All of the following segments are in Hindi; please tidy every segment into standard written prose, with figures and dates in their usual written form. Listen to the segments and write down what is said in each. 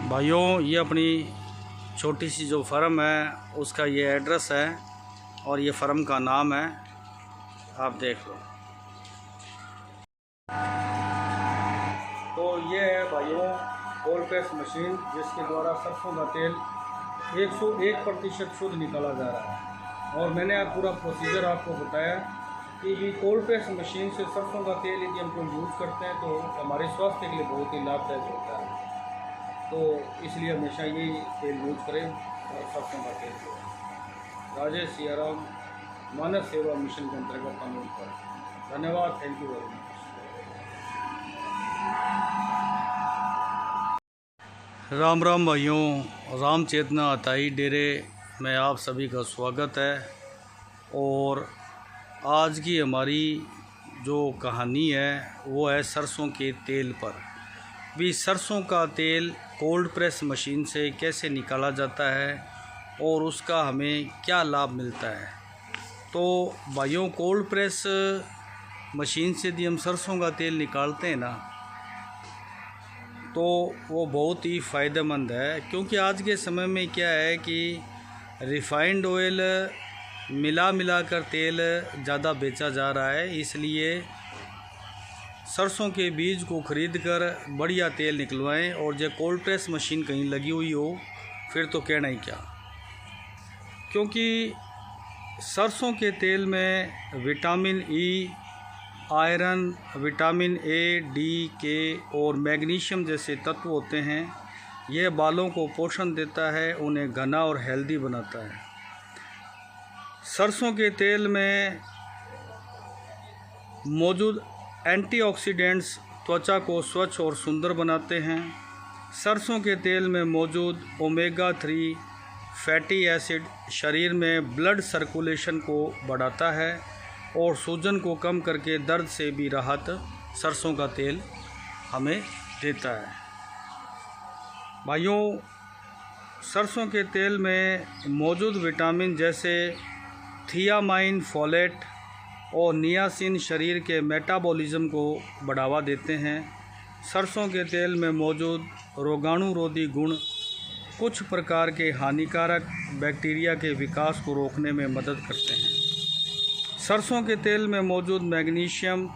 भाइयों, ये अपनी छोटी सी जो फार्म है उसका ये एड्रेस है और ये फार्म का नाम है, आप देख लो। तो ये है भाइयों कोल्ड प्रेस मशीन, जिसके द्वारा सरसों का तेल 101% शुद्ध निकाला जा रहा है। और मैंने आप पूरा प्रोसीजर आपको बताया कि ये कोल्ड प्रेस मशीन से सरसों का तेल यदि हम यूज़ करते हैं तो हमारे स्वास्थ्य के लिए बहुत ही लाभदायक होता है। तो इसलिए हमेशा यही तेल यूज करें और सरसों का तेल। राजेश सियाराम मानव सेवा मिशन के अंतर्गत हम यूज करें। धन्यवाद, thank you very much. Ram Ram भाइयों, राम चेतना अताई डेरे में आप सभी का स्वागत है। और आज की हमारी जो कहानी है वो है सरसों के तेल पर। भी सरसों का तेल कोल्ड प्रेस मशीन से कैसे निकाला जाता है और उसका हमें क्या लाभ मिलता है। तो भाइयों, कोल्ड प्रेस मशीन से यदि हम सरसों का तेल निकालते हैं ना तो वो बहुत ही फ़ायदेमंद है, क्योंकि आज के समय में क्या है कि रिफ़ाइंड ऑयल मिला कर तेल ज़्यादा बेचा जा रहा है। इसलिए सरसों के बीज को ख़रीद कर बढ़िया तेल निकलवाएं। और जो कोल्ड प्रेस मशीन कहीं लगी हुई हो फिर तो कहना ही क्या, क्योंकि सरसों के तेल में vitamin E, iron, vitamin A, D, के और मैग्नीशियम जैसे तत्व होते हैं। यह बालों को पोषण देता है, उन्हें घना और हेल्दी बनाता है। सरसों के तेल में मौजूद एंटीऑक्सीडेंट्स त्वचा को स्वच्छ और सुंदर बनाते हैं। सरसों के तेल में मौजूद ओमेगा 3 फैटी एसिड शरीर में ब्लड सर्कुलेशन को बढ़ाता है और सूजन को कम करके दर्द से भी राहत सरसों का तेल हमें देता है। भाइयों, सरसों के तेल में मौजूद विटामिन जैसे थियामाइन, फोलेट और नियासिन शरीर के मेटाबॉलिज्म को बढ़ावा देते हैं। सरसों के तेल में मौजूद रोगाणुरोधी गुण कुछ प्रकार के हानिकारक बैक्टीरिया के विकास को रोकने में मदद करते हैं। सरसों के तेल में मौजूद मैग्नीशियम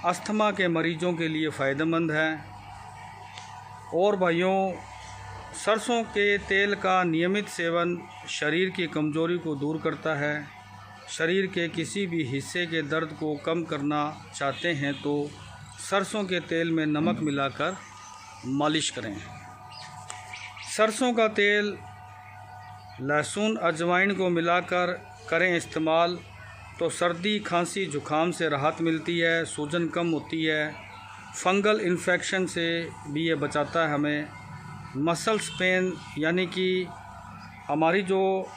अस्थमा के मरीजों के लिए फ़ायदेमंद है। और भाइयों, सरसों के तेल का नियमित सेवन शरीर की कमजोरी को दूर करता है। शरीर के किसी भी हिस्से के दर्द को कम करना चाहते हैं तो सरसों के तेल में नमक मिलाकर मालिश करें। सरसों का तेल लहसुन, अजवाइन को मिलाकर करें इस्तेमाल तो सर्दी, खांसी, जुखाम से राहत मिलती है, सूजन कम होती है, फंगल इन्फेक्शन से भी ये बचाता है हमें। मसल्स पेन यानी कि हमारी जो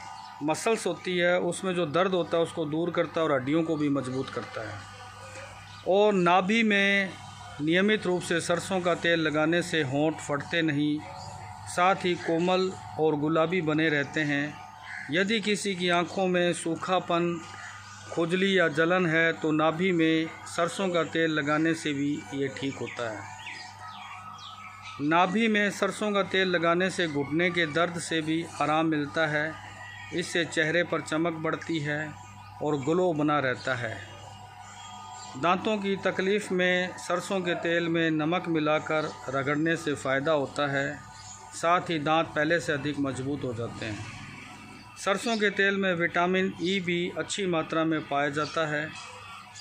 मसल्स होती है उसमें जो दर्द होता है उसको दूर करता है और हड्डियों को भी मजबूत करता है। और नाभि में नियमित रूप से सरसों का तेल लगाने से होंठ फटते नहीं, साथ ही कोमल और गुलाबी बने रहते हैं। यदि किसी की आंखों में सूखापन, खुजली या जलन है तो नाभि में सरसों का तेल लगाने से भी ये ठीक होता है। नाभि में सरसों का तेल लगाने से घुटने के दर्द से भी आराम मिलता है। इससे चेहरे पर चमक बढ़ती है और ग्लो बना रहता है। दांतों की तकलीफ़ में सरसों के तेल में नमक मिलाकर रगड़ने से फ़ायदा होता है, साथ ही दांत पहले से अधिक मजबूत हो जाते हैं। सरसों के तेल में विटामिन ई भी अच्छी मात्रा में पाया जाता है,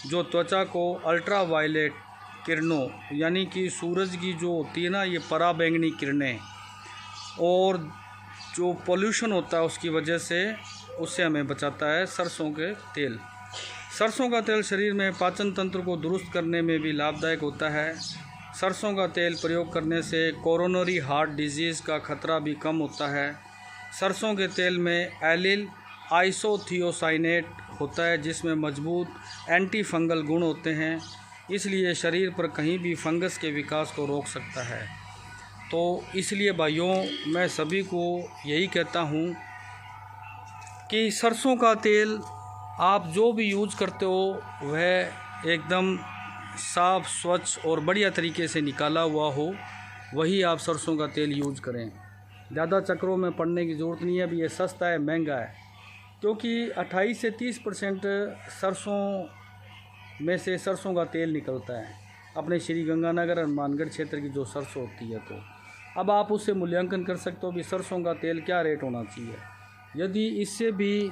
जो त्वचा को अल्ट्रा वायलेट किरणों यानी कि सूरज की जो होती है ना, ये पराबैंगनी किरणें और जो पोल्यूशन होता है उसकी वजह से उससे हमें बचाता है सरसों के तेल। सरसों का तेल शरीर में पाचन तंत्र को दुरुस्त करने में भी लाभदायक होता है। सरसों का तेल प्रयोग करने से कोरोनरी हार्ट डिजीज़ का खतरा भी कम होता है। सरसों के तेल में एलिल आइसोथियोसाइनेट होता है, जिसमें मजबूत एंटी फंगल गुण होते हैं, इसलिए शरीर पर कहीं भी फंगस के विकास को रोक सकता है। तो इसलिए भाइयों, मैं सभी को यही कहता हूँ कि सरसों का तेल आप जो भी यूज़ करते हो वह एकदम साफ़, स्वच्छ और बढ़िया तरीके से निकाला हुआ हो। वही आप सरसों का तेल यूज़ करें। ज़्यादा चक्करों में पड़ने की ज़रूरत नहीं है। अभी ये सस्ता है, महंगा है, क्योंकि 28 से 30% सरसों में से सरसों का तेल निकलता है अपने श्री गंगानगर हनुमानगढ़ क्षेत्र की जो सरसों होती है। तो अब आप उससे मूल्यांकन कर सकते हो भी सरसों का तेल क्या रेट होना चाहिए। यदि इससे भी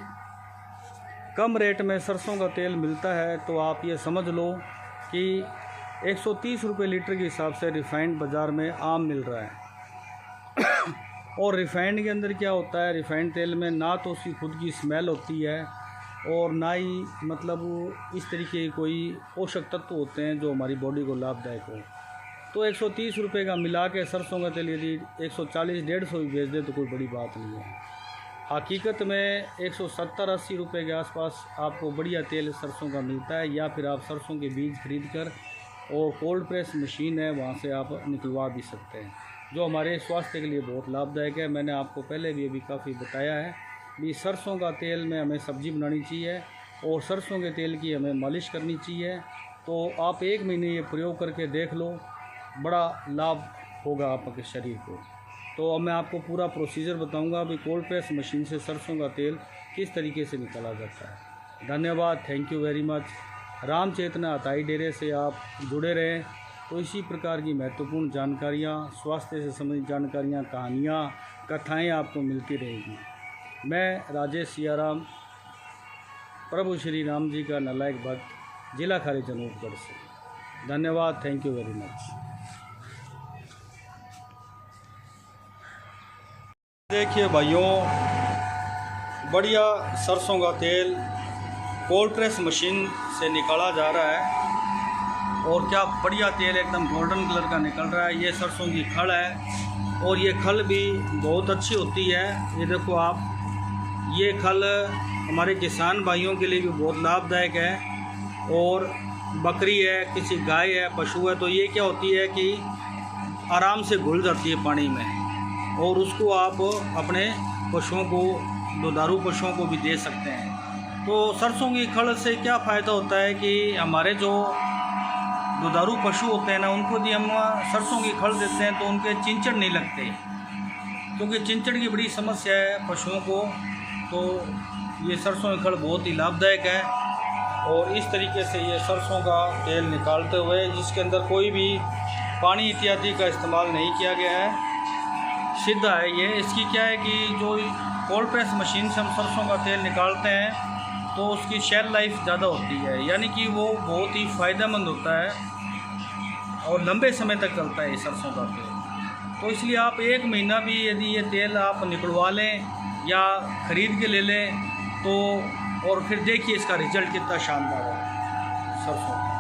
कम रेट में सरसों का तेल मिलता है तो आप ये समझ लो कि 130 रुपये लीटर के हिसाब से रिफ़ाइंड बाज़ार में आम मिल रहा है। और रिफ़ाइंड के अंदर क्या होता है, रिफ़ाइंड तेल में ना तो उसकी खुद की स्मेल होती है और ना ही मतलब इस तरीके के कोई पोषक तत्व होते हैं जो हमारी बॉडी को लाभदायक हो। तो 130 रुपये का मिला के सरसों का तेल यदि 140-150 भी बेच दे तो कोई बड़ी बात नहीं है। हकीकत में 170-80 रुपये के आसपास आपको बढ़िया तेल सरसों का मिलता है, या फिर आप सरसों के बीज खरीद कर और कोल्ड प्रेस मशीन है वहाँ से आप निकलवा भी सकते हैं, जो हमारे स्वास्थ्य के लिए बहुत लाभदायक है। मैंने आपको पहले भी अभी काफ़ी बताया है भी सरसों का तेल में हमें सब्ज़ी बनानी चाहिए और सरसों के तेल की हमें मालिश करनी चाहिए। तो आप 1 महीने ये प्रयोग करके देख लो, बड़ा लाभ होगा आपके शरीर को। तो अब मैं आपको पूरा प्रोसीजर बताऊंगा भी कोल्ड प्रेस मशीन से सरसों का तेल किस तरीके से निकाला जाता है। धन्यवाद, थैंक यू वेरी मच। राम चेतना अताई डेरे से आप जुड़े रहें तो इसी प्रकार की महत्वपूर्ण जानकारियाँ, स्वास्थ्य से संबंधित जानकारियाँ, कहानियाँ, कथाएँ आपको मिलती रहेगी। मैं राजेश सियाराम, प्रभु श्री राम जी का नालायक भक्त, जिला खारिज अनूपगढ़ से। धन्यवाद, थैंक यू वेरी मच। देखिए भाइयों, बढ़िया सरसों का तेल कोल्ड प्रेस मशीन से निकाला जा रहा है और क्या बढ़िया तेल एकदम गोल्डन कलर का निकल रहा है। ये सरसों की खल है और ये खल भी बहुत अच्छी होती है। ये देखो आप, ये खल हमारे किसान भाइयों के लिए भी बहुत लाभदायक है। और बकरी है, किसी गाय है, पशु है, तो ये क्या होती है कि आराम से घुल जाती है पानी में और उसको आप अपने पशुओं को, दुधारू पशुओं को भी दे सकते हैं। तो सरसों की खल से क्या फ़ायदा होता है कि हमारे जो दुधारू पशु होते हैं ना, उनको यदि हम सरसों की खल देते हैं तो उनके चिंचड़ नहीं लगते, क्योंकि चिंचड़ की बड़ी समस्या है पशुओं को। तो ये सरसों की खल बहुत ही लाभदायक है। और इस तरीके से ये सरसों का तेल निकालते हुए, जिसके अंदर कोई भी पानी इत्यादि का इस्तेमाल नहीं किया गया है, सीधा है ये। इसकी क्या है कि जो कोल्ड प्रेस मशीन से हम सरसों का तेल निकालते हैं तो उसकी शेल्फ लाइफ ज़्यादा होती है, यानी कि वो बहुत ही फ़ायदेमंद होता है और लंबे समय तक चलता है ये सरसों का तेल। तो इसलिए आप 1 महीना भी यदि ये तेल आप निकलवा लें या ख़रीद के ले लें तो, और फिर देखिए इसका रिज़ल्ट कितना शानदार है सरसों का।